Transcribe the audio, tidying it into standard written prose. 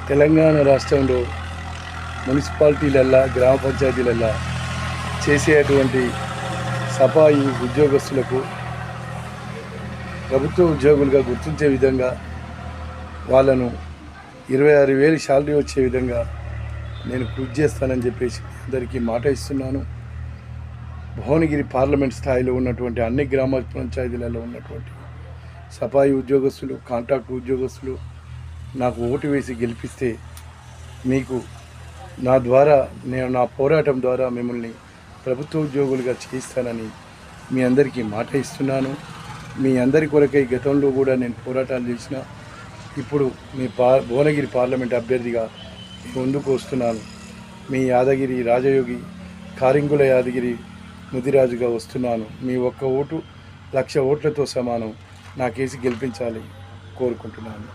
తెలంగాణ రాష్ట్రంలో మున్సిపాలిటీలల్లా గ్రామ పంచాయతీలల్లా చేసేటువంటి సఫాయి ఉద్యోగస్తులకు ప్రభుత్వ ఉద్యోగులుగా గుర్తించే విధంగా వాళ్ళను 26,000 శాలరీ వచ్చే విధంగా నేను కృషి చేస్తానని చెప్పేసి అందరికీ మాట ఇస్తున్నాను. భువనగిరి పార్లమెంట్ స్థాయిలో ఉన్నటువంటి అన్ని గ్రామ పంచాయతీలలో ఉన్నటువంటి సఫాయి ఉద్యోగస్తులు, కాంట్రాక్ట్ ఉద్యోగస్తులు నాకు ఓటు వేసి గెలిపిస్తే మీకు నా ద్వారా నేను నా పోరాటం ద్వారా మిమ్మల్ని ప్రభుత్వ ఉద్యోగులుగా చేయిస్తానని మీ అందరికీ మాట ఇస్తున్నాను. మీ అందరి కొరకై గతంలో కూడా నేను పోరాటాలు చేసిన, ఇప్పుడు మీ భువనగిరి పార్లమెంట్ అభ్యర్థిగా ముందుకు వస్తున్నాను. మీ యాదగిరి రాజయోగి కారింగుల యాదగిరి ముదిరాజుగా వస్తున్నాను. మీ ఒక్క ఓటు 1,00,000 ఓట్లతో సమానం. నాకేసి గెలిపించాలి కోరుకుంటున్నాను.